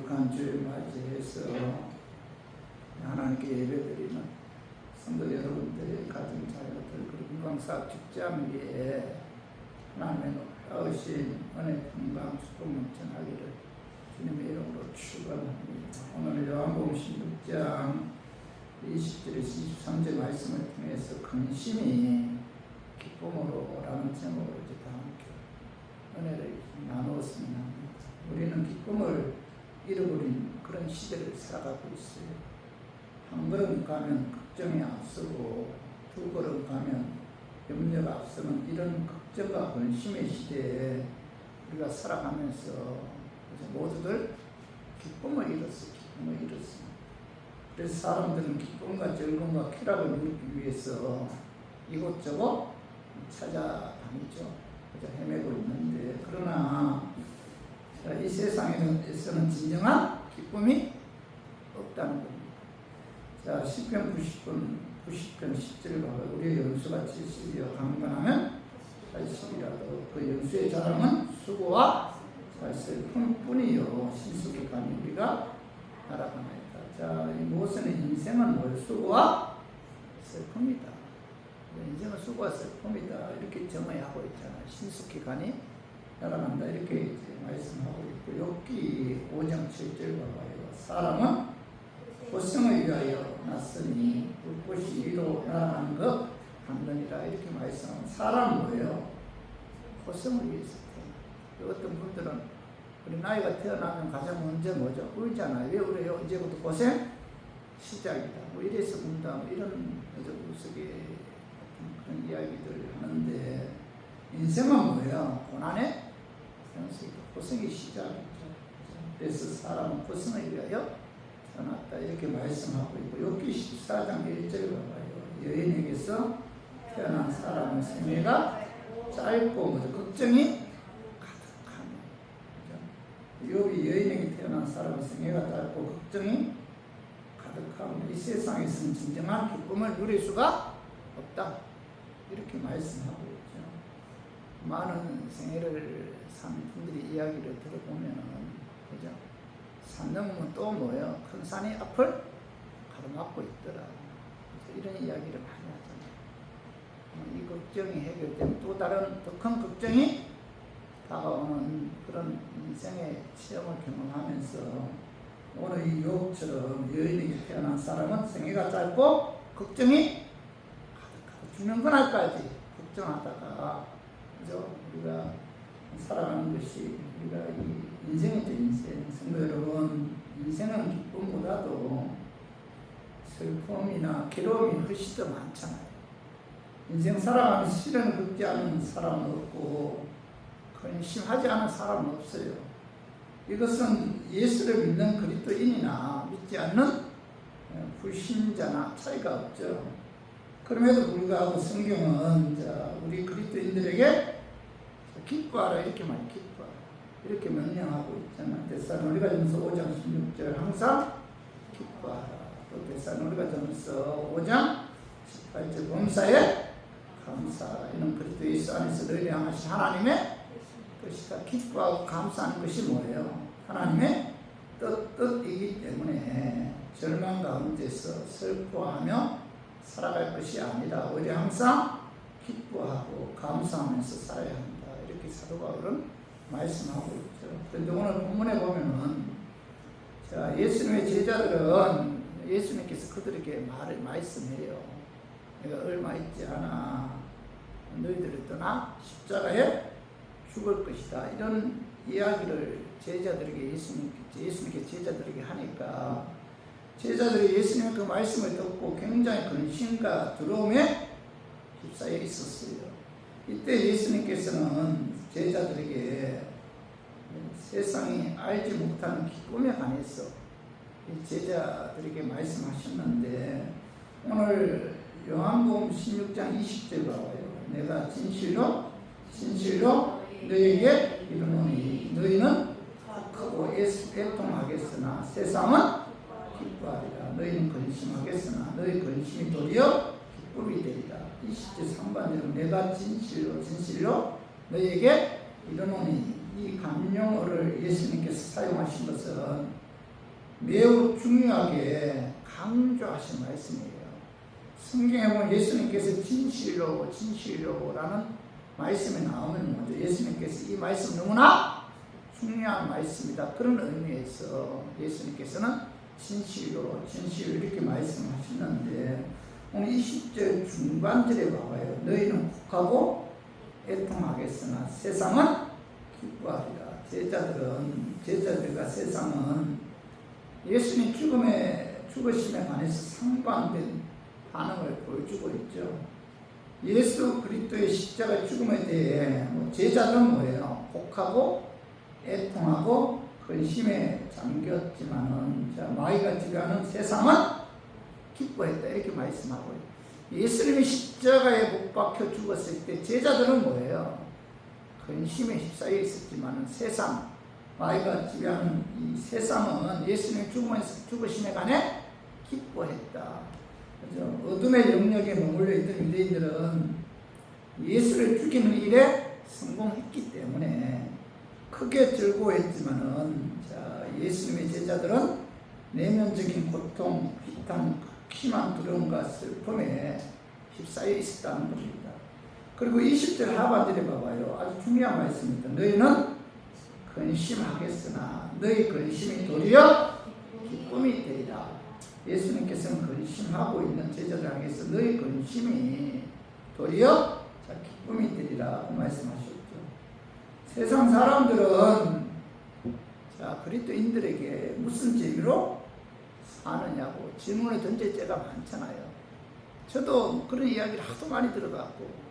거룩한 주를 맞이해서 하나님께 예배드리는 성도 여러분들의 가정 자녀들 그리고 건강사업 직장 위에 하나님의 놀라우신 은혜 평강 축복 넘쳐나기를 주님의 이름으로 축원합니다. 오늘 요한복음 16장 20절에서 23절 말씀을 통해서 근심이 기쁨으로 라는 제목으로 이제 다 함께 은혜를 나누었으면 합니다. 우리는 기쁨을 잃어버린 그런 시대를 살아가고 있어요. 한 걸음 가면 걱정이 앞서고 두 걸음 가면 염려가 앞서는 이런 걱정과 근심의 시대에 우리가 살아가면서 모두들 기쁨을 잃었어요. 기쁨을 잃었어요. 그래서 사람들은 기쁨과 즐거움과 쾌락을 누리기 위해서 이곳저곳 찾아다니죠. 헤매고 있는데 그러나 이 세상에서는 진정한 기쁨이 없다는 겁니다. 자, 10편 90편 10절을 봐요. 우리의 연수가 70이여 강건하면 80이라도 그 연수의 자랑은 수고와 슬픔뿐이요 신속히 가니 우리가 날아가나이다. 자, 이 무엇은 인생은 뭘 수고와 슬픔이다. 인생은 수고와 슬픔이다. 이렇게 정의하고 있잖아요. 신속히 가니 날아간다. 이렇게 이제 말씀하고 있고, 욥기 5장 7절 봐봐요. 사람은 고생을 위하여 났으니 불꽃이 위로 날아가는 것 강건이라. 이렇게 말씀하면 사람은 뭐예요? 고생을 위해서 태어나. 어떤 분들은 우리 나이가 태어나면 가장 먼저 뭐죠? 울잖아요. 왜 울어요? 이제부터 고생 시작이다. 뭐 이래서 운다. 뭐 이런 우스개 그런 이야기들을 하는데, 인생은 뭐예요? 고난의 고생이 시작이죠. 그래서 사람은 고생을 위하여 태어났다. 이렇게 말씀하고 있고, 욥기 14장 1절을 봐봐요. 여인에게서 태어난 사람은 생애가 짧고 걱정이 가득하며. 욥이 여인에게 태어난 사람은 생애가 짧고 걱정이 가득하며 이 세상에서는 진정한 기쁨을 누릴 수가 없다. 이렇게 말씀하고 있죠. 많은 생애를 산 분들이 이야기를 들어보면은, 그죠? 산 넘으면 또 뭐예요? 큰 산이 앞을 가로막고 있더라. 이런 이야기를 많이 하잖아요. 이 걱정이 해결되면 또 다른 더 큰 걱정이 다가오는 그런 인생의 체험을 경험하면서, 오늘 이 욥처럼 여인에게 태어난 사람은 생애가 짧고 걱정이 가득하고 죽는 그날까지 걱정하다가, 그죠? 우리가 살아가는 것이, 우리가 이 인생이죠, 인생. 성도 여러분, 인생은 기쁨보다도 슬픔이나 괴로움이 훨씬 더 많잖아요. 인생 살아가면서 시련을 겪지 않는 사람은 없고 근심하지 않은 사람은 없어요. 이것은 예수를 믿는 그리스도인이나 믿지 않는 불신자나 차이가 없죠. 그럼에도 불구하고 성경은 우리 그리스도인들에게 기뻐하라 이렇게 많이 기뻐하라 이렇게 명령하고 있잖아요. 데살로니가전서 5장 16절 항상 기뻐하라. 또 데살로니가전서 5장 18절 범사에 감사하라. 이는 그리스도 예수 안에서 너희를 향하신 하나님의 뜻이다. 기뻐하고 감사하는 것이 뭐예요? 하나님의 뜻이기 때문에 절망 가운데서 슬퍼하며 살아갈 것이 아니라 오히려 항상 기뻐하고 감사하면서 살아야 한다. 이렇게 사도 바울은 말씀하고 있죠. 그런데 오늘 본문에 보면은, 자, 예수님의 제자들은 예수님께서 그들에게 말씀해요. 내가 얼마 있지 않아 너희들을 떠나 십자가에 죽을 것이다. 이런 이야기를 제자들에게 예수님께 제자들에게 하니까, 제자들이 예수님의 그 말씀을 듣고 굉장히 근심과 두려움에 휩싸여 있었어요. 이때 예수님께서는 제자들에게 세상이 알지 못하는 기쁨에 관해서 제자들에게 말씀하셨는데, 오늘 요한복음 16장 20절 봐봐요. 내가 진실로 너희에게 이르노니 너희는 크고 애통하겠으나 세상은 기뻐하리라. 너희는 근심하겠으나 너희 근심이 도리어 기쁨이 되리라. 20절 상반절은 내가 진실로 너희에게 이르노니, 이 강령어를 예수님께서 사용하신 것은 매우 중요하게 강조하신 말씀이에요. 성경에 보면 예수님께서 진실로라는 말씀이 나오면 먼저 예수님께서 이 말씀 너무나 중요한 말씀이다. 그런 의미에서 예수님께서는 진실로 이렇게 말씀하시는데 오늘 20절 중반절에 봐봐요. 너희는 곡하고 애통하겠으나 세상은 기뻐하리라. 제자들과 세상은 예수님 죽으심에 관해서 상반된 반응을 보여주고 있죠. 예수 그리스도의 십자가 죽음에 대해 제자들은 뭐예요? 곡하고 애통하고 근심에 잠겼지만은 마귀가 지배하는 세상은 기뻐했다. 이렇게 말씀하고 있어요. 예수님이 십자가에 못 박혀 죽었을 때 제자들은 뭐예요? 근심에 휩싸여 있었지만은 세상, 마귀가 지배하는 이 세상은 예수님의 죽으심에 관해 기뻐했다. 그죠? 어둠의 영역에 머물러 있던 유대인들은 예수를 죽이는 일에 성공했기 때문에 크게 즐거워했지만은 예수님의 제자들은 내면적인 고통, 비탄, 극심한 두려움과 슬픔에 휩싸여 있었다는 겁니다. 그리고 20절 하반절에 봐봐요. 아주 중요한 말씀입니다. 너희는 근심하겠으나 너희 근심이 도리어 기쁨이 되리라. 예수님께서는 근심하고 있는 제자들에게서 너희 근심이 도리어 기쁨이 되리라 말씀하셨죠. 세상 사람들은 그리스도인들에게 무슨 재미로 사느냐고 질문을 던질 때가 많잖아요. 저도 그런 이야기를 하도 많이 들어갔고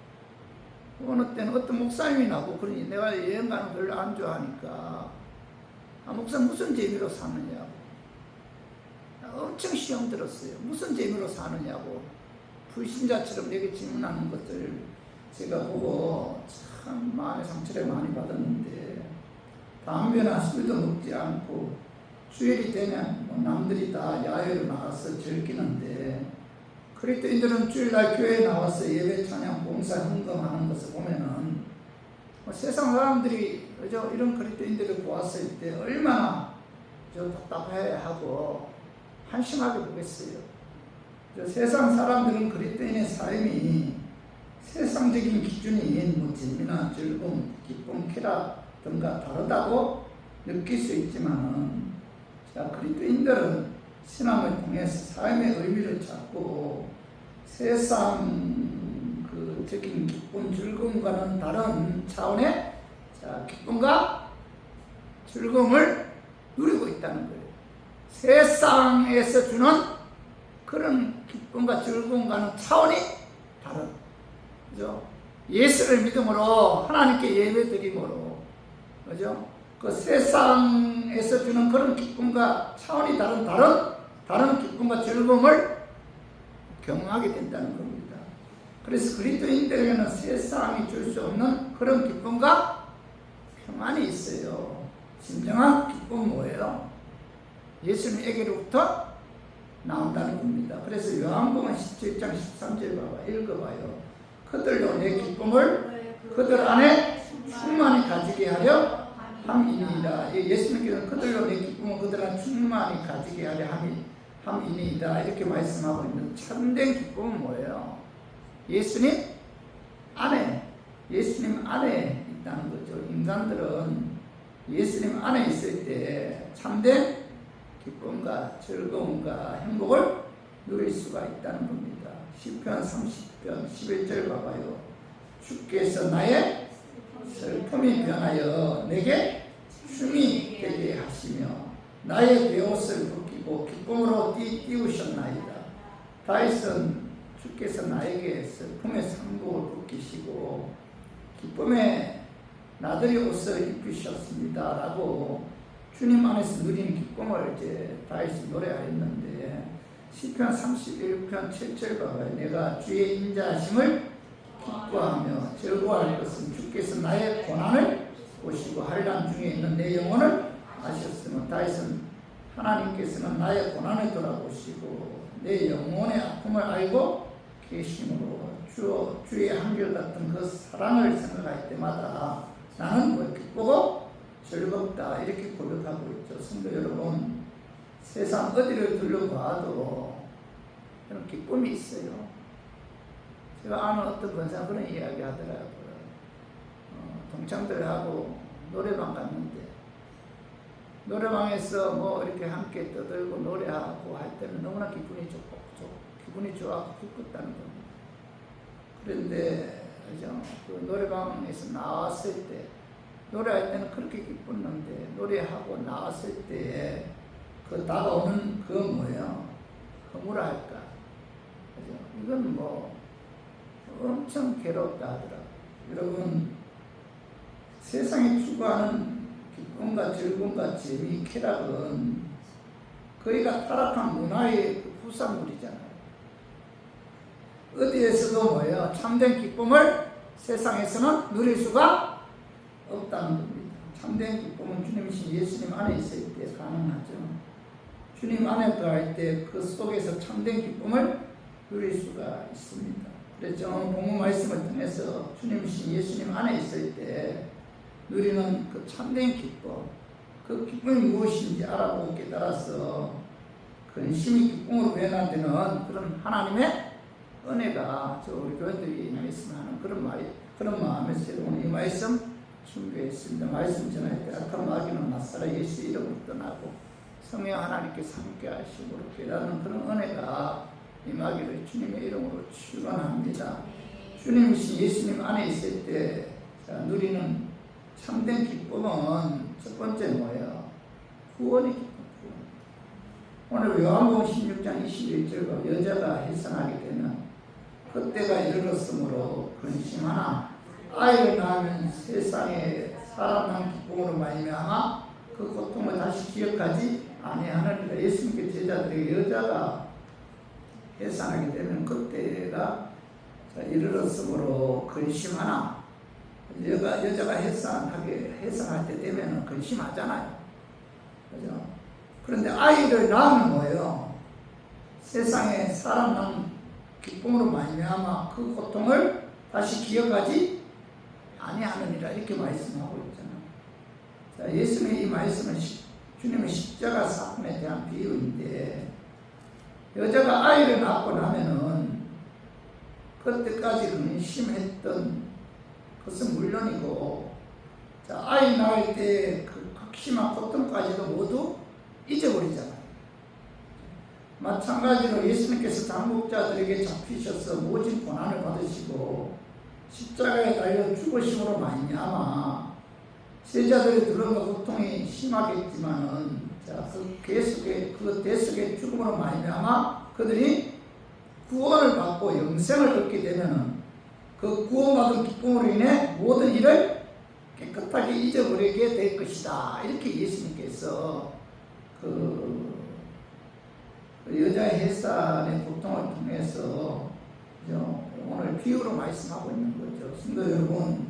어느 때는 어떤 목사님이 나고 그러니 내가 여행 가는 걸 별로 안 좋아하니까 목사 무슨 재미로 사느냐고 엄청 시험 들었어요. 무슨 재미로 사느냐고 불신자처럼 내게 질문하는 것들 제가 보고 참 마음의 상처를 많이 받았는데 담배나 술도 먹지 않고 주일이 되면 남들이 다 야외로 나가서 즐기는데 그리스도인들은 주일날 교회에 나와서 예배 찬양 봉사 헌금하는 것을 보면은 세상 사람들이 이런 그리스도인들을 보았을 때 얼마나 답답해하고 한심하게 보겠어요. 세상 사람들은 그리스도인의 삶이 세상적인 기준인 재미나 즐거움, 기쁨, 쾌락 등과 다르다고 느낄 수 있지만 그리스도인들은 신앙을 통해서 삶의 의미를 찾고 세상적인 기쁨, 즐거움과는 다른 차원의 기쁨과 즐거움을 누리고 있다는 거예요. 세상에서 주는 그런 기쁨과 즐거움과는 차원이 다른, 그죠? 예수를 믿음으로 하나님께 예배드림으로, 그죠? 그 세상에서 주는 그런 기쁨과 차원이 다른 기쁨과 즐거움을 경험하게 된다는 겁니다. 그래서 그리스도인들에게는 세상이 줄 수 없는 그런 기쁨과 평안이 있어요. 진정한 기쁨은 뭐예요? 예수님에게로부터 나온다는 겁니다. 그래서 요한복음 17장 13절 읽어봐요. 그들로 내 기쁨을 그들 안에 충만히 가지게 하려 함이니이다. 예수님께서는 그들로 내 기쁨을 그들 안에 충만히 가지게 하려 함이니이다. 이렇게 말씀하고 있는 참된 기쁨은 뭐예요? 예수님 안에 있다는 거죠. 인간들은 예수님 안에 있을 때 참된 기쁨과 즐거움과 행복을 누릴 수가 있다는 겁니다. 시편 30편 11절 봐봐요. 주께서 나의 슬픔이 변하여 내게 춤이 되게 하시며 나의 베옷을 벗기고 기쁨으로 띄우셨나이다. 다윗은 주께서 나에게 슬픔의 상복을 벗기시고 기쁨의 나들이 옷을 입히셨습니다 라고 주님 안에서 누리는 기쁨을 다윗이 노래하였는데 시편 31편 7절 봐봐요. 내가 주의 인자하심을 기뻐하며 즐거워할 것은 주께서 나의 고난을 보시고 환난 중에 있는 내 영혼을 아셨으며 다윗은 하나님께서는 나의 고난을 돌아보시고 내 영혼의 아픔을 알고 계심으로 주의 한결같은 그 사랑을 생각할 때마다 나는 기쁘고 즐겁다 이렇게 고백하고 있죠. 성도 여러분, 세상 어디를 둘러봐도 그런 기쁨이 있어요. 제가 아는 어떤 권사가 그런 이야기 하더라고요. 동창들하고 노래방 갔는데 노래방에서 뭐 이렇게 함께 떠들고 노래하고 할 때는 너무나 기분이 좋아서 기뻤다는 겁니다. 그런데 그 노래방에서 나왔을 때 노래할 때는 그렇게 기뻤는데 노래하고 나왔을 때 그 다가오는 그 뭐예요? 그 뭐라 할까? 그죠? 이건 뭐 엄청 괴롭다 하더라고요. 여러분, 세상에 추구하는 기쁨과 즐거움과 재미, 쾌락은 거기가 타락한 문화의 후산물이잖아요. 어디에서도 뭐예요? 참된 기쁨을 세상에서는 누릴 수가 없다는 겁니다. 참된 기쁨은 주님이신 예수님 안에 있을 때 가능하죠. 주님 안에 들어갈 때 그 속에서 참된 기쁨을 누릴 수가 있습니다. 그래서 본문 말씀을 통해서 주님이신 예수님 안에 있을 때 누리는 그 참된 기쁨, 그 기쁨이 무엇인지 알아보고 깨달아서 근심이 기쁨으로 변화되는 그런 하나님의 은혜가 우리 교인들이 말씀하는 그런 마음에서 오늘 이 말씀 준비했습니다. 말씀 전할 때 악한 마귀는 나사렛 예수 이름으로 떠나고 성령 하나님께서 함께 하시고 깨닫는 그런 은혜가 임하기를 주님의 이름으로 축원합니다. 주님이신 예수님 안에 있을 때 누리는 참된 기쁨은 첫 번째 뭐예요? 구원의 기쁨. 오늘 요한복음 16장 21절과 여자가 해산하게 되면 그때가 이르렀으므로 근심하나 아이를 낳으면 세상에 사람 난 기쁨으로 말미암아 그 고통을 다시 기억하지 아니하느니라. 예수님께 제자들에게 여자가 해산하게 되면 그때가 이르렀으므로 근심하나 여자가 해산할 때 되면 근심하잖아요. 그죠? 그런데 아이를 낳으면 뭐예요? 세상에 사람 난 기쁨으로 말미암아 그 고통을 다시 기억하지 아니하느니라 이렇게 말씀하고 있잖아요. 자, 예수님의 이 말씀은 주님의 십자가 사건에 대한 비유인데 여자가 아이를 낳고 나면은 그때까지 근심했던 것은 물론이고 자, 아이 낳을 때 그 극심한 고통까지도 모두 잊어버리잖아요. 마찬가지로 예수님께서 당국자들에게 잡히셔서 모진 고난을 받으시고 십자가에 달려 죽으심으로 말미암아 제자들의 두려움과 고통이 심하겠지만은 그 대속의 죽음으로 말미암아 그들이 구원을 받고 영생을 얻게 되면은 그 구원받은 기쁨으로 인해 모든 일을 깨끗하게 잊어버리게 될 것이다. 이렇게 예수님께서 그 여자의 해산의 고통을 통해서 오늘 비유로 말씀하고 있는 거죠. 성도 여러분,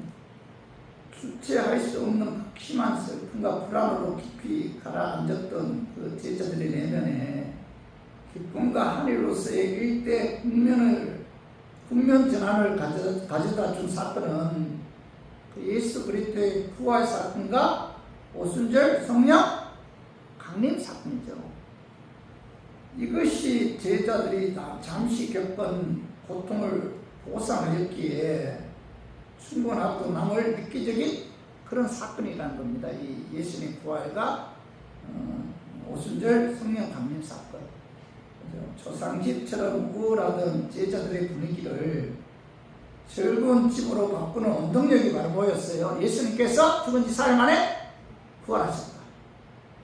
주체할 수 없는 극심한 슬픔과 불안으로 깊이 가라앉았던 그 제자들의 내면에 기쁨과 하늘로서의 일대 국면 전환을 가져다 준 사건은 그 예수 그리스도의 부활 사건과 오순절 성령 강림 사건이죠. 이것이 제자들이 잠시 겪은 고통을 보상하였기에 충분하고 남을 획기적인 그런 사건이라는 겁니다. 이 예수님의 부활과 오순절 성령 강림 사건. 초상집처럼 우울하던 제자들의 분위기를 즐거운 집으로 바꾸는 원동력이 바로 뭐였어요? 예수님께서 죽은 지 4일 만에 부활하셨다.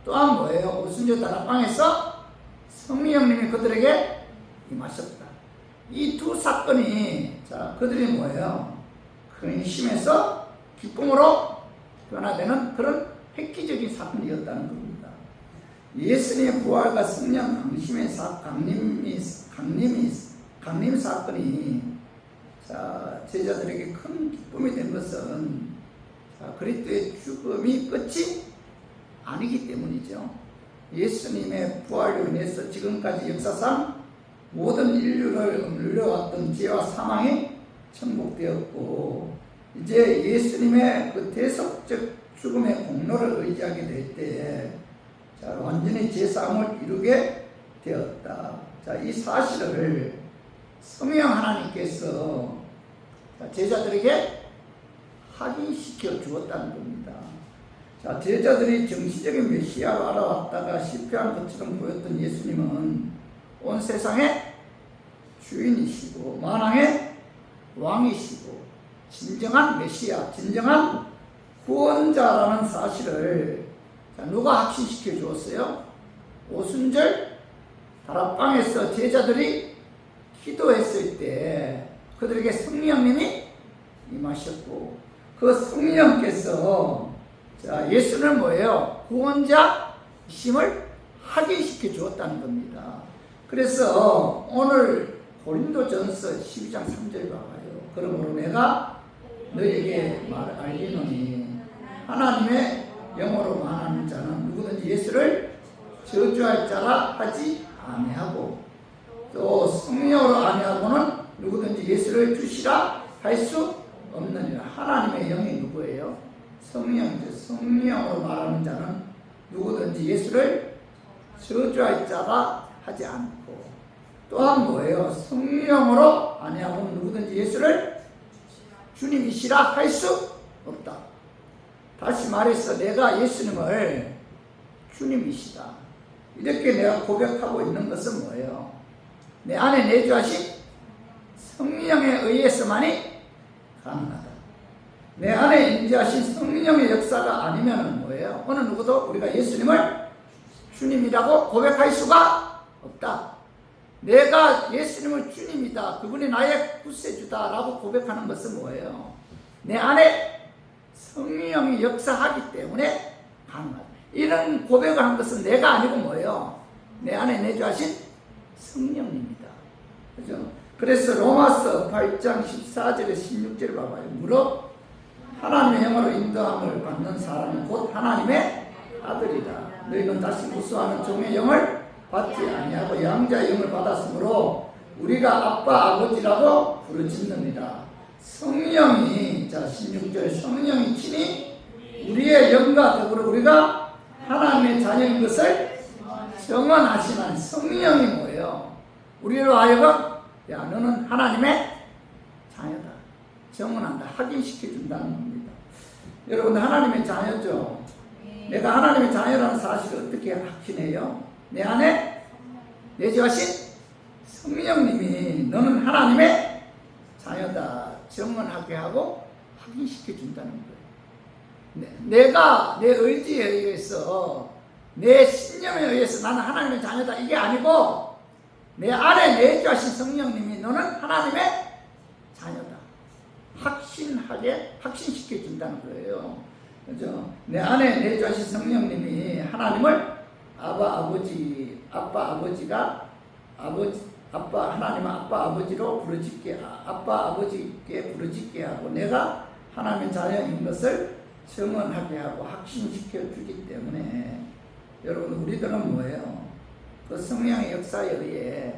또한 뭐예요? 오순절 다락방에서 성령님이 그들에게 임하셨다. 이 두 사건이 그들이 뭐예요? 근심에서 기쁨으로 변화되는 그런 획기적인 사건이었다는 겁니다. 예수님의 부활과 성령 강림 사건이 제자들에게 큰 기쁨이 된 것은 그리스도의 죽음이 끝이 아니기 때문이죠. 예수님의 부활로 인해서 지금까지 역사상 모든 인류를 눌려왔던 죄와 사망이 천복되었고 이제 예수님의 그 대속적 죽음의 공로를 의지하게 될 때 자, 완전히 제사함을 이루게 되었다. 자, 이 사실을 성령 하나님께서 제자들에게 확인시켜 주었다는 겁니다. 자, 제자들이 정치적인 메시아로 알아왔다가 실패한 것처럼 보였던 예수님은 온 세상의 주인이시고 만왕의 왕이시고 진정한 메시아, 진정한 구원자라는 사실을 누가 확신시켜 주었어요? 오순절 다락방에서 제자들이 기도했을 때 그들에게 성령님이 임하셨고 그 성령께서 예수는 뭐예요? 구원자이심을 확인시켜 주었다는 겁니다. 그래서 오늘 고린도전서 12장 3절 봐봐요. 그러므로 내가 너에게 알리노니 하나님의 영어로 말하는 자는 누구든지 예수를 저주할 자라 하지 아니하고 또 성령으로 아니하고는 누구든지 예수를 주시라 할 수 없느니라. 하나님의 영이 누구예요? 성령이죠. 성령으로 말하는 자는 누구든지 예수를 저주할 자라 하지 않고 또한 뭐예요? 성령으로 아니하고는 누구든지 예수를 주님이시라 할 수 없다. 다시 말해서 내가 예수님을 주님이시다 이렇게 내가 고백하고 있는 것은 뭐예요? 내 안에 내주하신 성령에 의해서만이 가능하다. 내 안에 임재하신 성령의 역사가 아니면 뭐예요? 어느 누구도 우리가 예수님을 주님이라고 고백할 수가 없다. 내가 예수님을 주님이다, 그분이 나의 구세주다 라고 고백하는 것은 뭐예요? 내 안에 성령이 역사하기 때문에 가능하다. 이런 고백을 한 것은 내가 아니고 뭐예요? 내 안에 내주하신 성령님이다. 그죠? 그래서 로마서 8장 14절에 16절을 봐봐요. 무릇 하나님의 영으로 인도함을 받는 사람은 곧 하나님의 아들이다. 너희는 다시 무수하는 종의 영을 받지 아니하고 양자의 영을 받았으므로 우리가 아빠 아버지라고 부르짖느니라. 성령이, 자 16절, 성령이 친히 우리의 영과 더불어 우리가 하나님의 자녀인 것을 증언하시는 성령이 뭐예요? 우리로 하여금 야 너는 하나님의 자녀다 증언한다, 확인시켜준다는 겁니다. 여러분 하나님의 자녀죠. 내가 하나님의 자녀라는 사실을 어떻게 확신해요? 내 안에 내주하신 성령님이 너는 하나님의 자녀다 증언하게 하고 확인시켜 준다는 거예요. 내가 내 의지에 의해서 내 신념에 의해서 나는 하나님의 자녀다 이게 아니고 내 안에 내주하신 성령님이 너는 하나님의 자녀다 확신시켜 준다는 거예요. 그죠? 내 안에 내주하신 성령님이 하나님을 하나님은 아빠 아버지로 아빠 아버지께 부르짖게 하고 내가 하나님의 자녀인 것을 증언하게 하고 확신시켜 주기 때문에 여러분 우리들은 뭐예요? 그 성령의 역사에 의해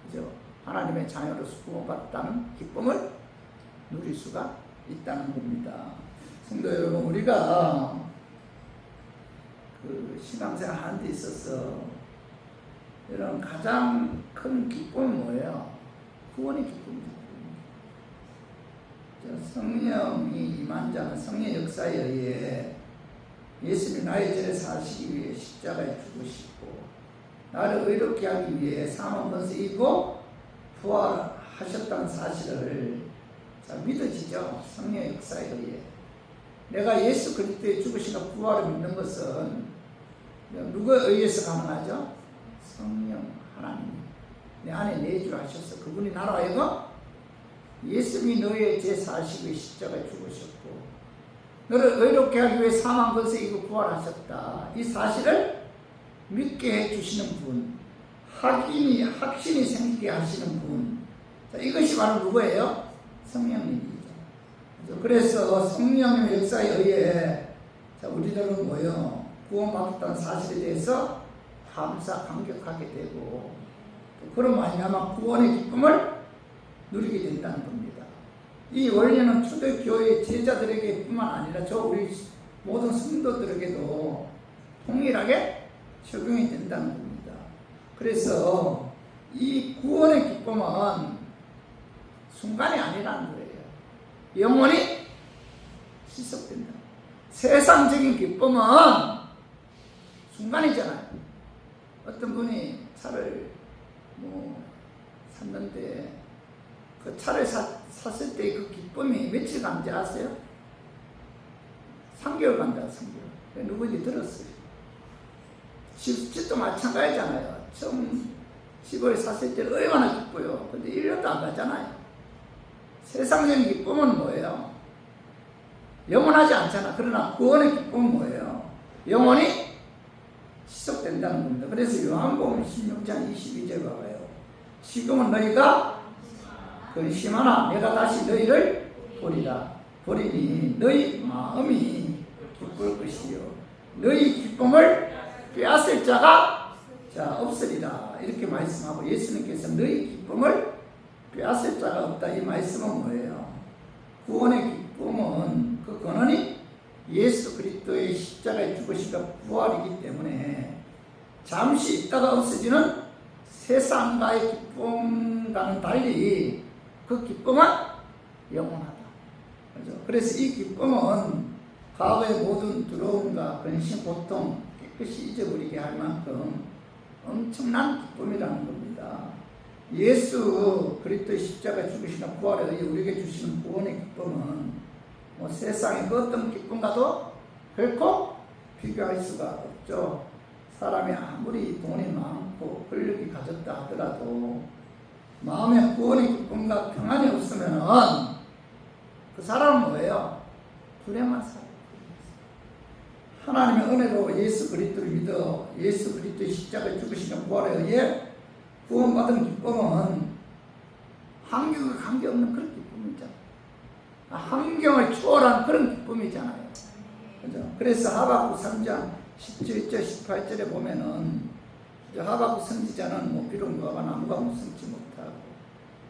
그죠? 하나님의 자녀로서 구원받았다는 기쁨을 누릴 수가 있다는 겁니다. 성도 여러분, 우리가 그 신앙생활 하는 데 있어서 이런 가장 큰 기쁨이 뭐예요? 구원의 기쁨입니다. 성령이 임한 자는 성령의 역사에 의해 예수님이 나의 죄를 사시기 위해 십자가에 죽으시고 나를 의롭게 하기 위해 사망 권세 이기고 부활하셨다는 사실을 믿어지죠. 성령의 역사에 의해 내가 예수 그리스도의 죽으시고 부활을 믿는 것은 누구에 의해서 가능하죠? 성령 하나님 내 안에 내주를 하셔서 그분이 나로 하여금 예수님이 너의 죄 사시고 십자가에 죽으셨고 너를 의롭게 하기 위해 사망 권세 이기고 부활하셨다 이 사실을 믿게 해주시는 분, 확신이 생기게 하시는 분, 이것이 바로 누구예요? 성령님이죠. 그래서 성령님의 역사에 의해 우리들은 뭐예요? 구원받았다는 사실에 대해서 감격하게 되고 그런 말미암아 구원의 기쁨을 누리게 된다는 겁니다. 이 원리는 초대교회 제자들에게 뿐만 아니라 우리 모든 성도들에게도 동일하게 적용이 된다는 겁니다. 그래서 이 구원의 기쁨은 순간이 아니라는 거예요. 영원히 지속된다. 세상적인 기쁨은 순간이잖아요. 어떤 분이 차를 샀는데 그 차를 샀을 때 그 기쁨이 며칠 간지 아세요? 3개월 간다, 3개월. 누구인지 들었어요. 집도 마찬가지잖아요. 처음 집을 샀을 때 얼마나 기뻐요. 근데 1년도 안 가잖아요. 세상적인 기쁨은 뭐예요? 영원하지 않잖아. 그러나 구원의 기쁨은 뭐예요? 영원히 지속된다는 겁니다. 그래서 요한복음 16장 22절 봐봐요. 지금은 너희가 근심하나 내가 다시 너희를 보리니 너희 마음이 기쁠 것이요 너희 기쁨을 빼앗을 자가 없으리라. 이렇게 말씀하고 예수님께서 너희 기쁨을 빼앗을 자가 없다. 이 말씀은 뭐예요? 구원의 기쁨은 그 근원이 예수 그리스도의 십자가의 죽으심과 부활이기 때문에 잠시 있다가 없어지는 세상과의 기쁨과는 달리 그 기쁨은 영원하다. 그렇죠? 그래서 이 기쁨은 과거의 모든 두려움과 근심, 고통 깨끗이 잊어버리게 할 만큼 엄청난 기쁨이라는 겁니다. 예수 그리스도의 십자가 죽으시나 부활에 의해 우리에게 주시는 구원의 기쁨은 세상의 그 어떤 기쁨과도 결코 비교할 수가 없죠. 사람이 아무리 돈이 많고 권력이 가졌다 하더라도 마음에 구원의 기쁨과 평안이 없으면 그 사람은 뭐예요? 불행한 사람. 하나님의 은혜로 예수 그리스도를 믿어 예수 그리스도의 십자가에 죽으시는 부활에 의해 구원받은 기쁨은 환경과 관계없는 그런 기쁨이잖아요. 환경을 초월한 그런 기쁨이잖아요. 그죠? 그래서 하박국 3장 17절 18절에 보면은 하박국 선지자는 비록 무화과 나무가 무성치 못하고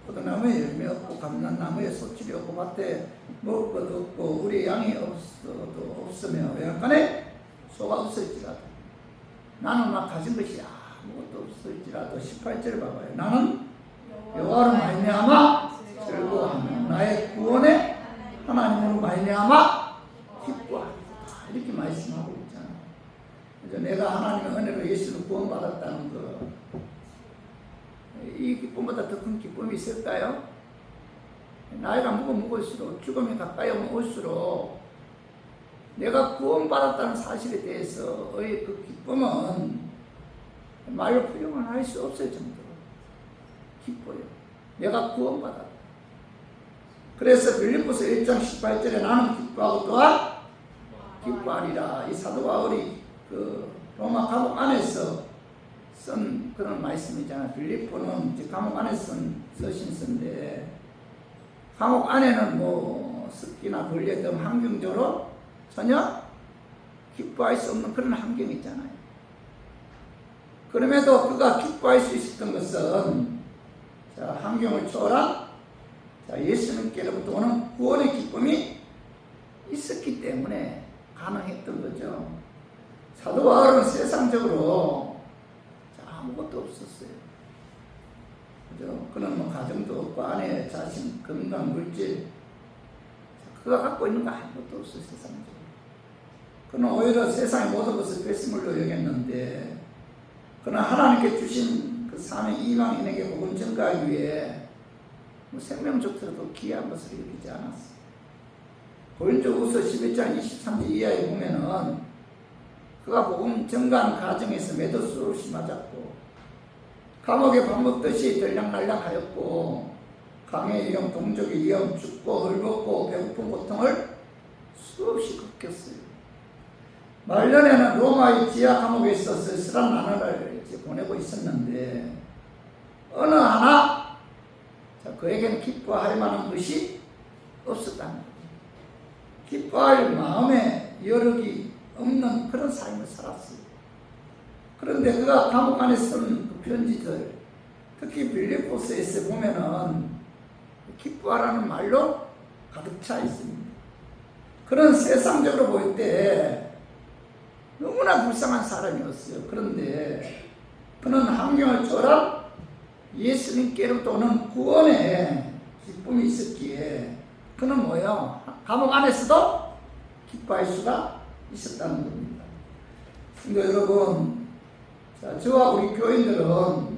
포도나무에 열매 없고 감람나무에 소출이 없고 밭에 먹을 것도 없고 우리 양이 없으며 외양간에 소가 없을지라도 나는 막 가진 것이 아무것도 없을지라도 18절 봐봐요. 나는 여호와로 말미암아 즐거워하며 나의 구원에 하나님으로 말미암아 기뻐하리라. 이렇게 말씀하고 있잖아요. 그래서 내가 하나님의 은혜로 예수로 구원받았다는 거, 이 기쁨보다 더 큰 기쁨이 있을까요? 나이가 먹을수록 죽음이 가까이 올수록 내가 구원받았다는 사실에 대해서의 그 기쁨은 말로 표현을 할 수 없을 정도로 기뻐요. 내가 구원받았다. 그래서 빌립보서 1장 18절에 나는 기뻐하고 또한 기뻐하리라. 이 사도 바울이 그 로마 감옥 안에서 쓴 그런 말씀이잖아요. 빌립보는 이제 감옥 안에서 쓰신 쓴데 감옥 안에는 습기나 벌레 등 환경적으로 전혀 기뻐할 수 없는 그런 환경이 있잖아요. 그럼에도 그가 기뻐할 수 있었던 것은 환경을 초월한 예수님께로부터 오는 구원의 기쁨이 있었기 때문에 가능했던 거죠. 사도 바울은 세상적으로 아무것도 없었어요. 그죠? 그는 가정도 없고 아내, 자신, 건강, 물질 그가 갖고 있는 거 아무것도 없어요. 세상적으로. 그는 오히려 세상의 모든 것을 뺏음으로 여겼는데 그는 하나님께 주신 그 사명 이방인에게 복음 전가하기 위해 생명조차도 귀한 것을 여기지 않았어요. 고린도후서 11장 23절 이하에 보면은 그가 복음 전가하는 과정에서 매도 수없이 맞았고 감옥에 밥 먹듯이 들락날락하였고 강의 위험, 동족의 위험, 죽고 헐벗고 배고픈 고통을 수없이 겪었어요. 말년에는 로마의 지하 감옥에 있어 쓸쓸한 나날을 보내고 있었는데 어느 하나 그에게는 기뻐할 만한 것이 없었다는 거예요. 기뻐할 마음의 여력이 없는 그런 삶을 살았어요. 그런데 그가 감옥 안에 쓴 그 편지들, 특히 빌립보서에서 보면은 기뻐하라는 말로 가득 차 있습니다. 그런 세상적으로 볼 때 너무나 불쌍한 사람이었어요. 그런데 그는 환경을 초월한 예수님께로부터 오는 구원의 기쁨이 있었기에 그는 뭐예요? 감옥 안에서도 기뻐할 수가 있었다는 겁니다. 근데 여러분, 자, 저와 우리 교인들은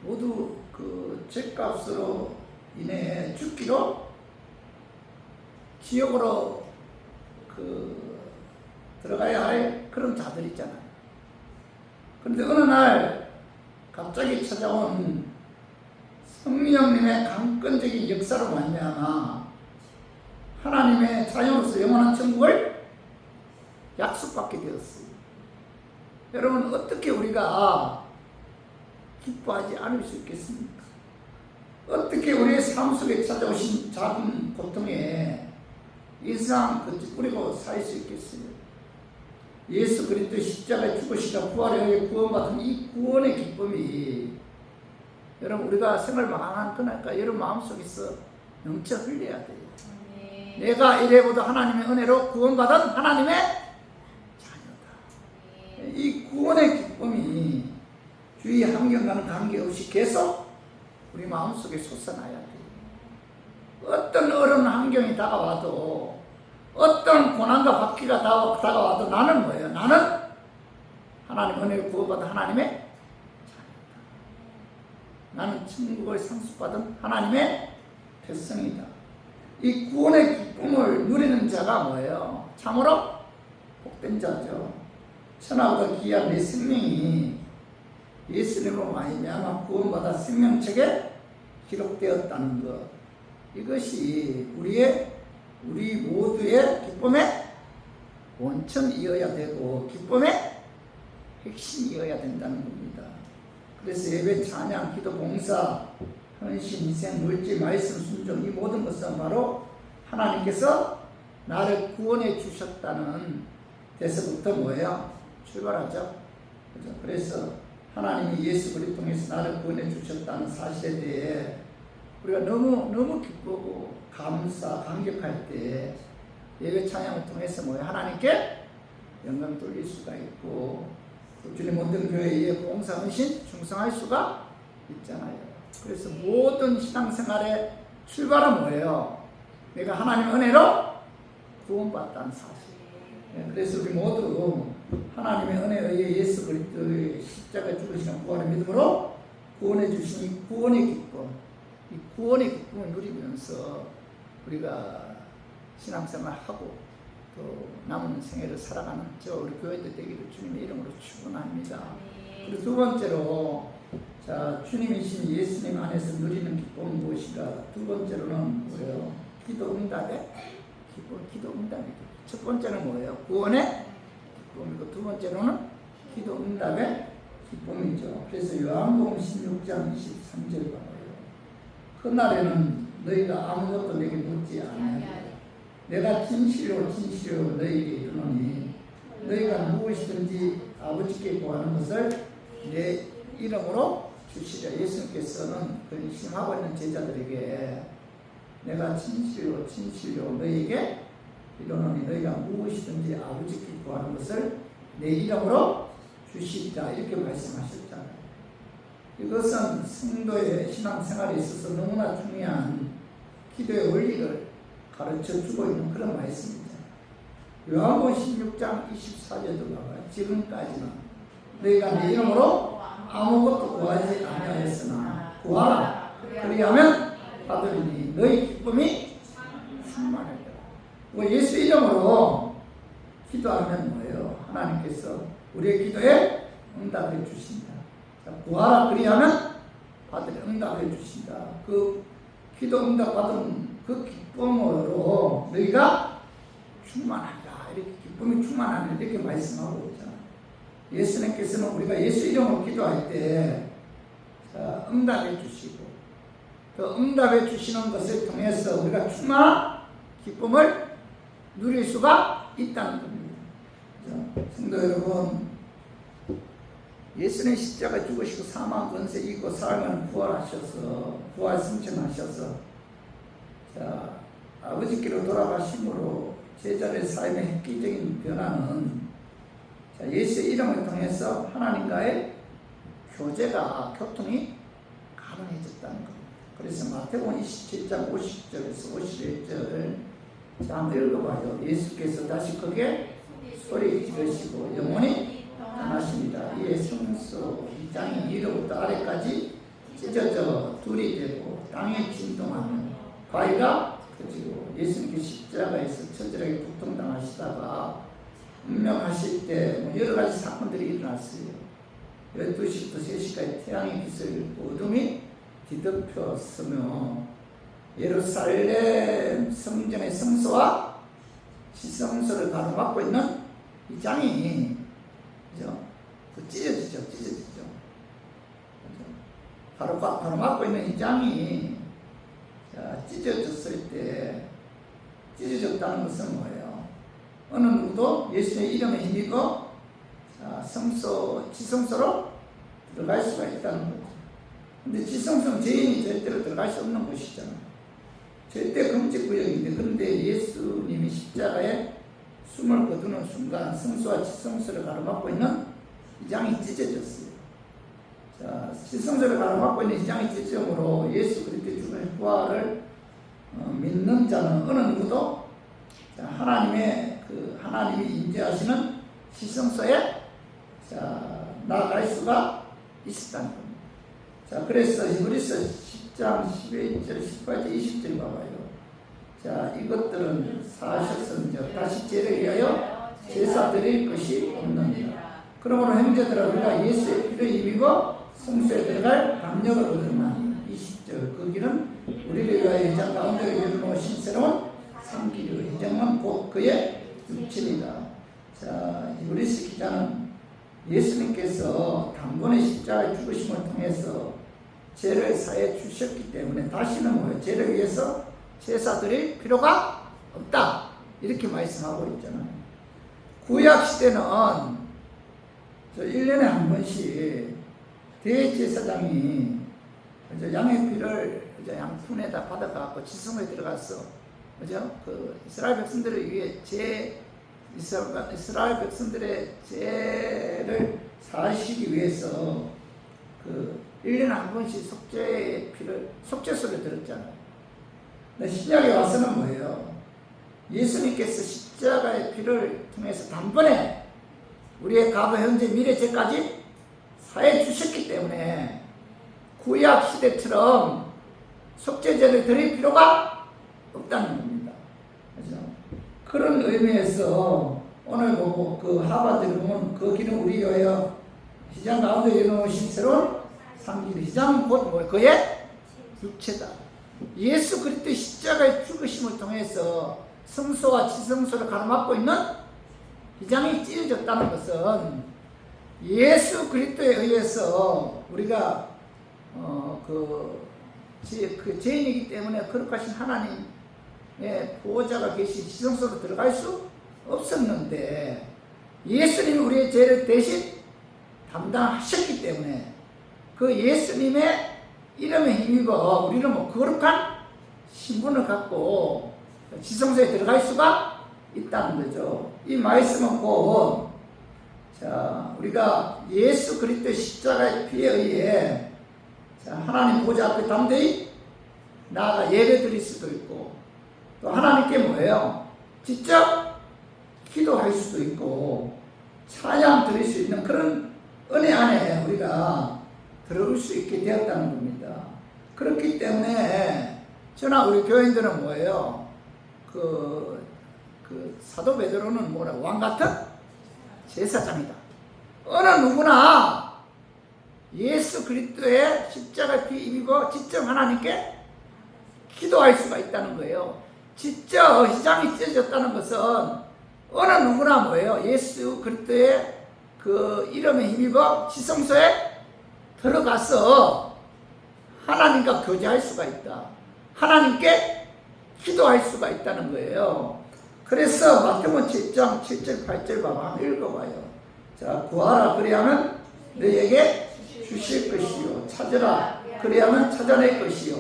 모두 그 죄값으로 인해 죽기로 지옥으로 들어가야 할 그런 자들 있잖아요. 그런데 어느 날 갑자기 찾아온 성령님의 강권적인 역사로 말미암아 하나님의 자녀로서 영원한 천국을 약속받게 되었어요. 여러분, 어떻게 우리가 기뻐하지 않을 수 있겠습니까? 어떻게 우리의 삶 속에 찾아오신 작은 고통에 이 세상 뿌리고 살 수 있겠어요? 예수 그리스도 십자가에 죽으시다 부활에 의해 구원받은 이 구원의 기쁨이 여러분 우리가 생을 망한 그날까 여러분 마음속에서 넘쳐 흘려야 돼요. 네. 내가 이래보다 하나님의 은혜로 구원받은 하나님의 자녀다. 네. 이 구원의 기쁨이 주위 환경과는 관계없이 계속 우리 마음속에 솟아나야 돼요. 어떤 어려운 환경이 다가와도 어떤 고난과 박해가 다가와도 나는 뭐예요? 나는 하나님 은혜를 구원받은 하나님의 자녀다. 나는 천국을 상속받은 하나님의 백성이다. 이 구원의 기쁨을 누리는 자가 뭐예요? 참으로 복된 자죠. 천하보다 귀한 내 생명이 예수님으로 말미암아 구원받아 생명책에 기록되었다는 것. 이것이 우리 모두의 기쁨의 원천이어야 되고 기쁨의 핵심이어야 된다는 겁니다. 그래서 예배, 찬양, 기도, 봉사, 헌신, 희생, 물질, 말씀, 순종 이 모든 것은 바로 하나님께서 나를 구원해 주셨다는 데서부터 뭐예요? 출발하죠. 그렇죠? 그래서 하나님이 예수 그리스도를 통해서 나를 구원해 주셨다는 사실에 대해 우리가 너무 기쁘고 감격할 때 예배 찬양을 통해서 뭐예요? 하나님께 영광 돌릴 수가 있고 또 주님 모든 교회에 봉사, 헌신, 충성할 수가 있잖아요. 그래서 모든 신앙생활의 출발은 뭐예요? 내가 하나님의 은혜로 구원받다는 사실. 그래서 우리 모두 하나님의 은혜에 의해 예수 그리스도의 십자가에 죽으시는 구원의 믿음으로 구원해 주신 이 구원의 기쁨, 이 구원의 기쁨을 누리면서 우리가 신앙생활하고 또 남은 생애를 살아가는 저 우리 교회들 되기를 주님의 이름으로 축원합니다. 그리고 두 번째로 자 주님이신 예수님 안에서 누리는 기쁨은 무엇인가? 두 번째로는 뭐예요? 기도 응답의 기쁨, 기도 응답의 기쁨. 첫 번째는 뭐예요? 구원의 기쁨이고 두 번째로는 기도 응답의 기쁨이죠. 그래서 요한복음 16장 23절 봐요. 그날에는 너희가 아무것도 내게 묻지 아니하리라. 내가 진실로 너희에게 이르노니 너희가 무엇이든지 아버지께 구하는 것을 내 이름으로 주시리라. 예수님께서는 근심하고 있는 제자들에게 내가 진실로 너희에게 이르노니 너희가 무엇이든지 아버지께 구하는 것을 내 이름으로 주시리라. 이렇게 말씀하셨잖아요. 이것은 성도의 신앙생활에 있어서 너무나 중요한 기도의 원리를 가르쳐 주고 있는 그런 말씀입니다. 요한복음 16장 24절도 봐봐요. 지금까지는 너희가 내 이름으로 아무것도 구하지 아니하였으나 구하라. 그리하면 받으리니 너희 기쁨이 충만하리라. 예수 이름으로 기도하면 뭐예요? 하나님께서 우리의 기도에 응답해 주신다. 구하라 그리하면 받으리 응답해 주신다. 그 기도 응답 받은 그 기쁨으로 너희가 충만하리라. 이렇게 기쁨이 충만하리라 이렇게 말씀하고 있잖아요. 예수님께서는 우리가 예수 이름으로 기도할 때 응답해 주시고 또 응답해 주시는 것을 통해서 우리가 충만한 기쁨을 누릴 수가 있다는 겁니다. 성도 여러분, 예수님 십자가 죽으시고 사망 권세 이기고 사흘간 부활하셔서 부활 승천하셔서 아버지께로 돌아가심으로 제자의 삶의 획기적인 변화는 자, 예수의 이름을 통해서 하나님과의 교통이 가능해졌다는 겁니다. 그래서 마태복음 27장 50절에서 51절 자, 한번 읽어봐요. 예수께서 다시 크게 소리 지르시고 영원히 떠나십니다. 이에 성소 2장이 위로부터 아래까지 찢어져 둘이 되고 땅에 진동하며 바위가 터지고 예수님께서 십자가에서 처절하게 고통당하시다가 운명하실 때 여러 가지 사건들이 일어났어요. 12시부터 3시까지 태양의 빛을 어둠이 뒤덮였으며 예루살렘 성전의 성소와 지성소를 가로막고 있는 이 장이 그죠? 찢어지죠. 가로막고 있는 이 장이 찢어졌을 때 찢어졌다는 것은 뭐예요? 어느 누구도 예수의 이름에 힘입어 지성소로 들어갈 수가 있다는 거죠. 근데 지성소는 죄인이 절대로 들어갈 수 없는 곳이잖아요. 절대 금지 구역인데, 그런데 예수님이 십자가에 숨을 거두는 순간 성소와 지성소를 가로막고 있는 이 장이 찢어졌어요. 자, 지성소를 가로막고 있는 이 장이 찢어짐으로 예수 그리스도의 죽음의 부활을 믿는 자는 어느 누구도 하나님이 임재하시는 지성소에 나아갈 수가 있었다는 겁니다. 자, 그래서 히브리서 10장 11절, 18절, 20절 봐봐요. 자, 이것들은 사하셨은즉 다시 죄를 위하여 제사 드릴 것이 없느니라. 그러므로 형제들아, 우리가 예수의 피를 입어 성소에 들어갈 담력을 얻으나니. 20절, 그 길은 우리를 위하여 이장 가운데로 이루어놓으신 새로운 산길이요 이장은 곧 그의 육체이다. 자, 히브리서 기자는 예수님께서 단번에 십자가의 죽으심을 통해서 죄를 사해 주셨기 때문에 다시는 뭐예요? 죄를 위해서 제사 드릴 필요가 없다, 이렇게 말씀하고 있잖아요. 구약 시대는 1년에 한 번씩 대제사장이 양의 피를 양푼에다 받아갖고 지성소에 들어가서 그 이스라엘 백성들을 위해 이스라엘 백성들의 죄를 사하시기 위해서 1년에 한 번씩 속죄소를 들었잖아요. 근데 신약에 와서는 뭐예요? 예수님께서 십자가의 피를 통해서 단번에 우리의 과거, 현재, 미래 죄까지 사해 주셨기 때문에 구약 시대처럼 속죄제를 드릴 필요가 없다는 겁니다. 그렇죠? 그런 의미에서 오늘 보고 그 하반절을 보면 그 길은 우리 교회여 시장 가운데 이루어놓으신 새로운 상길, 시장은 곧 뭐예요? 그의 육체다. 예수 그리스도의 십자가의 죽으심을 통해서 성소와 지성소를 가로막고 있는 기장이 찢어졌다는 것은 예수 그리스도에 의해서 우리가 죄인이기 때문에 거룩하신 하나님의 보호자가 계신 지성소로 들어갈 수 없었는데 예수님이 우리의 죄를 대신 담당하셨기 때문에 그 예수님의 이름에 힘입어 우리는 거룩한 신분을 갖고 지성소에 들어갈 수가 있다는 거죠. 이 말씀은 곧 우리가 예수 그리스도의 십자가의 피에 의해 하나님 보좌 앞에 담대히 나아가 예배 드릴 수도 있고, 또 하나님께 뭐예요? 직접 기도할 수도 있고 찬양 드릴 수 있는 그런 은혜 안에 우리가 들어올 수 있게 되었다는 겁니다. 그렇기 때문에 저나 우리 교인들은 뭐예요? 사도 베드로는 뭐라, 왕 같은 제사장이다. 어느 누구나 예수 그리스도의 십자가 피 입고 직접 하나님께 기도할 수가 있다는 거예요. 직접 희장이 찢어졌다는 것은 어느 누구나 뭐예요? 예수 그리스도의 그 이름에 힘입어 지성소에 들어가서 하나님과 교제할 수가 있다. 하나님께 기도할 수가 있다는 거예요. 그래서 마태복음 7장 7절 8절 봐봐. 한번 읽어봐요. 자, 구하라 그리하면 너에게 주실 것이요, 찾으라 그리하면 찾아낼 것이요,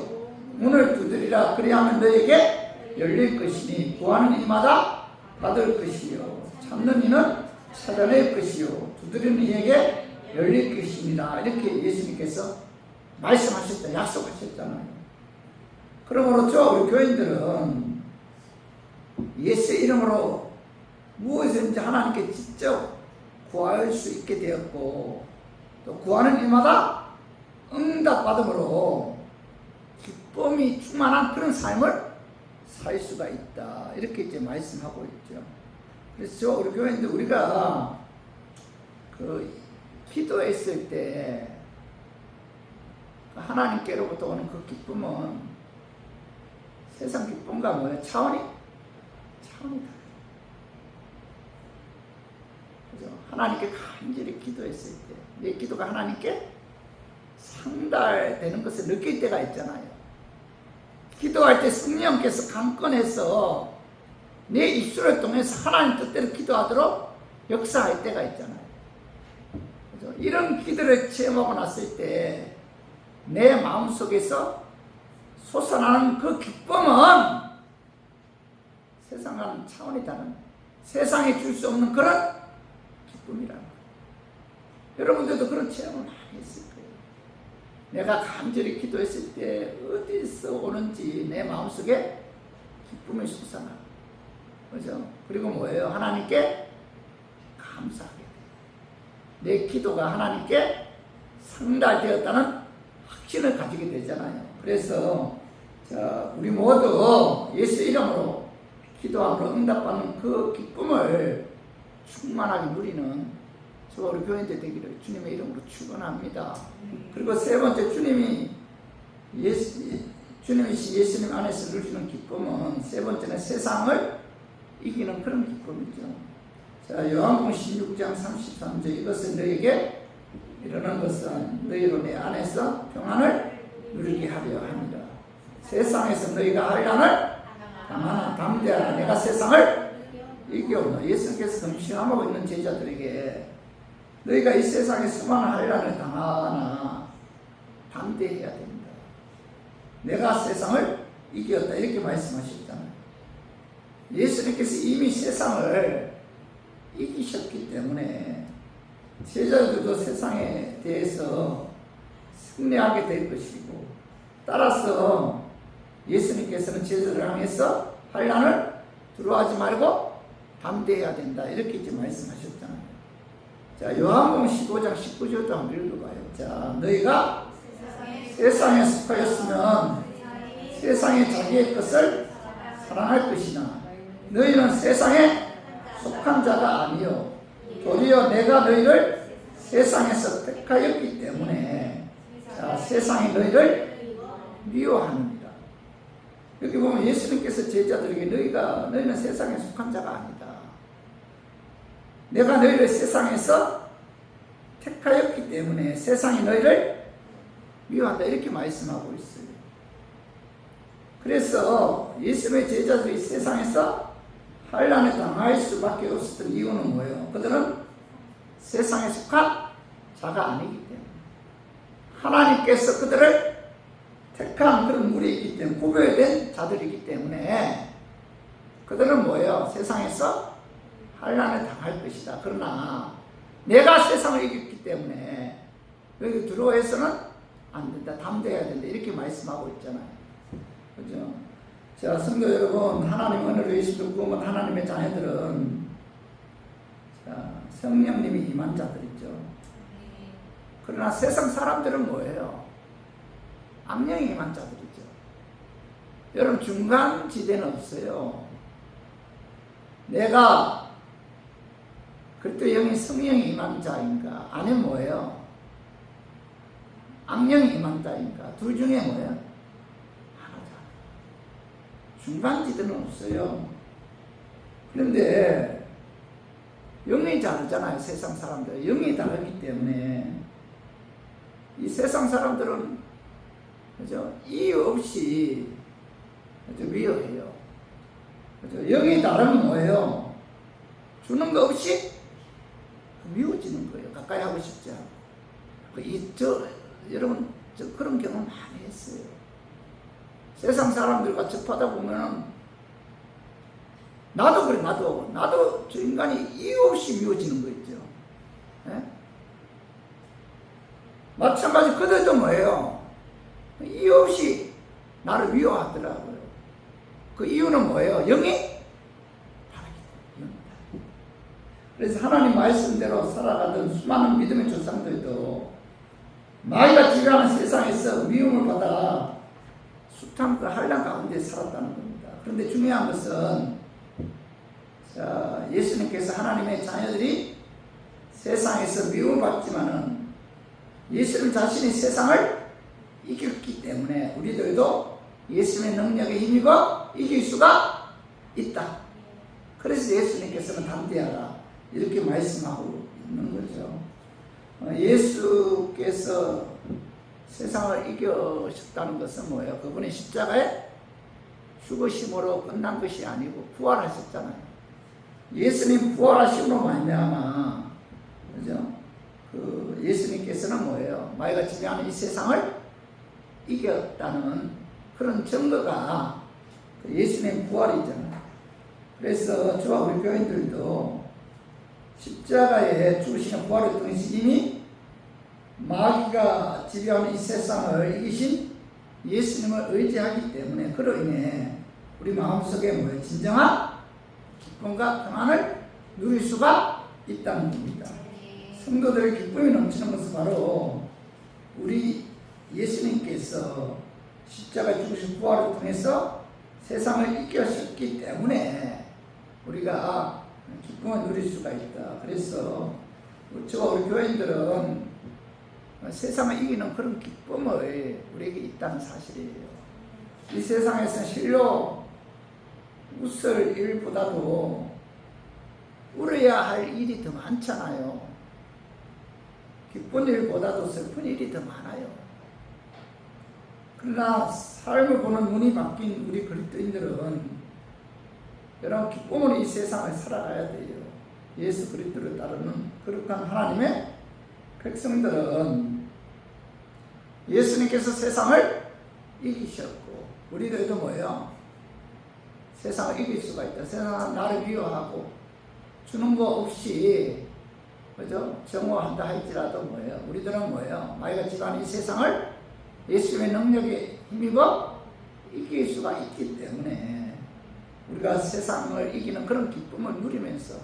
문을 두드리라 그리하면 너에게 열릴 것이니 구하는 이마다 받을 것이요, 찾는 이는 찾아낼 것이요 두드리는 이에게 열릴 것입니다. 이렇게 예수님께서 말씀하셨다, 약속하셨잖아요. 그러므로 우리 교인들은 예수의 이름으로 무엇이든지 하나님께 직접 구할 수 있게 되었고, 또 구하는 일마다 응답받음으로 기쁨이 충만한 그런 삶을 살 수가 있다. 이렇게 이제 말씀하고 있죠. 그래서 우리 교인들, 우리가 기도했을 때 하나님께로부터 오는 그 기쁨은 세상 기쁨과 뭐예요? 차원이 다르죠. 그죠? 하나님께 간절히 기도했을 때, 내 기도가 하나님께 상달되는 것을 느낄 때가 있잖아요. 기도할 때 성령께서 강권해서 내 입술을 통해서 하나님 뜻대로 기도하도록 역사할 때가 있잖아요. 그죠? 이런 기도를 체험하고 났을 때 내 마음속에서 솟아나는 그 기쁨은 세상과는 차원이 다른, 세상에 줄 수 없는 그런 기쁨이라는 거예요. 여러분들도 그런 체험을 많이 했을 거예요. 내가 간절히 기도했을 때 어디서 오는지 내 마음속에 기쁨이 솟아나. 그죠? 그리고 뭐예요? 하나님께 감사하게 돼요. 내 기도가 하나님께 상달되었다는 확신을 가지게 되잖아요. 그래서 우리 모두 예수 이름으로 기도함으로 응답받는 그 기쁨을 충만하게 누리는 우리 교인들 되기를 주님의 이름으로 축원합니다. 그리고 세 번째, 주님이신 예수님 안에서 누리는 기쁨은, 세 번째는 세상을 이기는 그런 기쁨이죠. 요한복음 16장 33절, 이것은 너에게 이르는 것은 너희로 내 안에서 평안을 누리게 하려 합니다. 세상에서 너희가 환난을 당하나 담대하라, 내가 세상을 이겨오노. 예수님께서 금시험하고 있는 제자들에게 너희가 이 세상에 수많은 환난을 당하나 담대해야 됩니다. 내가 세상을 이겼다, 이렇게 말씀하셨잖아요. 예수님께서 이미 세상을 이기셨기 때문에 제자들도 세상에 대해서 승리하게 될 것이고, 따라서 예수님께서는 제자들을 향해서 환난을 두려워하지 말고 담대해야 된다, 이렇게 이제 말씀하셨잖아요. 요한복음 15장 19절도 한번 읽어봐요. 너희가 세상에 속하였으면 세상에 자기의 것을 사랑할 것이나 너희는 세상에 속한 자가 아니요 도리어 내가 너희를 세상에서 택하였기 때문에 세상이 너희를 미워하느니라. 여기 보면 예수님께서 제자들에게 너희는 세상에 속한 자가 아니다, 내가 너희를 세상에서 택하였기 때문에 세상이 너희를 미워한다, 이렇게 말씀하고 있어요. 그래서 예수님의 제자들이 세상에서 환난에 당할 수밖에 없었던 이유는 뭐예요? 그들은 세상에 속한 자가 아니기 때문에, 하나님께서 그들을 택한 그런 무리이기 때문에, 구별된 자들이기 때문에 그들은 뭐예요? 세상에서 환난을 당할 것이다. 그러나 내가 세상을 이겼기 때문에 여기 두려워해서는 안 된다, 담대해야 된다, 이렇게 말씀하고 있잖아요. 그죠? 자, 성도 여러분, 하나님 은혜로 예수 믿고 온 하나님의 자녀들은 성령님이 임한 자들이죠. 그러나 세상 사람들은 뭐예요? 악령이 임한 자들이죠. 여러분, 중간 지대는 없어요. 내가 그리스도 영이 성령이 임한 자인가, 아니면 뭐예요? 악령이 임한 자인가, 둘 중에 뭐예요? 중간지대는 없어요. 그런데 영이 다르잖아요. 세상 사람들 영이 다르기 때문에 이 세상 사람들은 그죠? 이유 없이 그죠? 미워해요. 그죠? 영이 다르면 뭐예요? 주는 거 없이 미워지는 거예요. 가까이 하고 싶지 않고. 여러분 그런 경험 많이 했어요. 세상 사람들과 접하다 보면 나도 그래, 나도 저 인간이 이유 없이 미워지는 거 있죠. 예? 마찬가지 그들도 뭐예요? 이유 없이 나를 미워하더라고요. 그 이유는 뭐예요? 영이 그래서 하나님 말씀대로 살아가던 수많은 믿음의 조상들도 마귀가 지배하는 세상에서 미움을 받아 숱한 그 한량 가운데 살았다는 겁니다. 그런데 중요한 것은 자, 예수님께서 하나님의 자녀들이 세상에서 미움을 받지만은 예수님 자신이 세상을 이겼기 때문에 우리들도 예수님의 능력에 힘입어 이길 수가 있다. 그래서 예수님께서는 담대하라 이렇게 말씀하고 있는 거죠. 예수께서 세상을 이기셨다는 것은 뭐예요? 그분이 십자가에 죽으심으로 끝난 것이 아니고 부활하셨잖아요. 예수님 부활하심으로 말미암아, 그죠? 그 예수님께서는 뭐예요? 마귀가 지배하는 이 세상을 이겼다는 그런 증거가 예수님 부활이잖아요. 그래서 저와 우리 교인들도 십자가에 죽으시는 부활을 통해서 이미 마귀가 지배하는 이 세상을 이기신 예수님을 의지하기 때문에 그로 인해 우리 마음속에 뭐예요? 진정한 기쁨과 평안을 누릴 수가 있다는 겁니다. 성도들의 기쁨이 넘치는 것은 바로 우리 예수님께서 십자가에 죽으신 부활을 통해서 세상을 이기셨기 때문에 우리가 기쁨을 누릴 수가 있다. 그래서 저와 우리 교인들은 세상을 이기는 그런 기쁨을 우리에게 있다는 사실이에요. 이 세상에서 실로 웃을 일보다도 울어야 할 일이 더 많잖아요. 기쁜 일보다도 슬픈 일이 더 많아요. 그러나 삶을 보는 눈이 바뀐 우리 그리스도인들은 여러분 기쁨으로 이 세상을 살아가야 돼요. 예수 그리스도를 따르는 거룩한 하나님의 백성들은 예수님께서 세상을 이기셨고 우리들도 뭐예요? 세상을 이길 수가 있다. 세상은 나를 미워하고 주는 거 없이 그죠? 정오한다 할지라도 뭐예요? 우리들은 뭐예요? 마귀가 지배하는 이 세상을 예수님의 능력에 힘입어 이길 수가 있기 때문에 우리가 세상을 이기는 그런 기쁨을 누리면서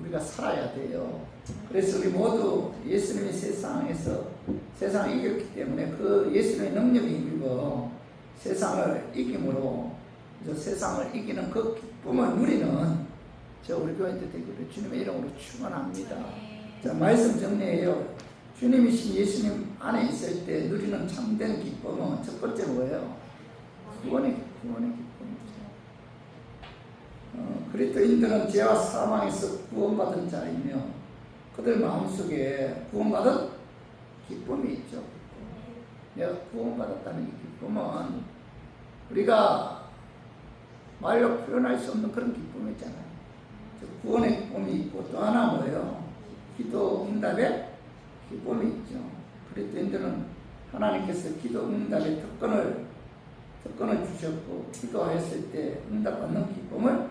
우리가 살아야 돼요. 그래서 우리 모두 예수님이 세상에서 세상을 이겼기 때문에 그 예수님의 능력에 힘입어 세상을 이김으로 세상을 이기는 그 기쁨을 누리는 저 우리 교인들 되기를 주님의 이름으로 축원합니다. 자, 말씀 정리해요. 주님이신 예수님 안에 있을 때 누리는 참된 기쁨은 첫 번째 뭐예요? 구원의 기쁨이죠. 그리스도인들은 죄와 사망에서 구원받은 자이며 그들 마음속에 구원받은 기쁨이 있죠. 내가 구원받았다는 이 기쁨은 우리가 말로 표현할 수 없는 그런 기쁨이 있잖아요. 구원의 기쁨이 있고 또 하나 뭐예요? 기도 응답의 기쁨이 있죠. 그리스도인들은 하나님께서 기도 응답의 특권을 주셨고 기도하였을 때 응답받는 기쁨을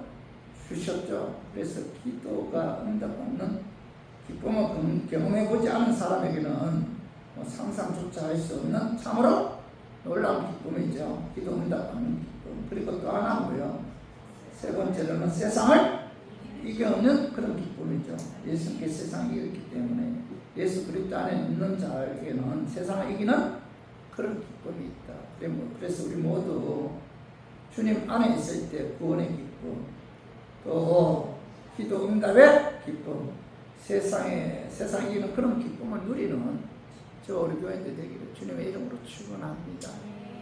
주셨죠. 그래서 기도가 응답받는 기쁨을 경험해보지 않은 사람에게는 상상조차 할 수 없는 참으로 놀라운 기쁨이죠. 기도 응답받는 기쁨. 그리고 또 하나 뭐예요? 세 번째로는 세상을 이겨는 그런 기쁨이죠. 예수님께서 세상을 이겼기 때문에 예수 그리스도 안에 있는 자에게는 세상을 이기는 그런 기쁨이 있다. 그래서 우리 모두 주님 안에 있을 때 구원의 기쁨, 또 기도 응답의 기쁨, 세상 이기는 그런 기쁨을 누리는 저 우리 교인들 되기를 주님의 이름으로 축원합니다.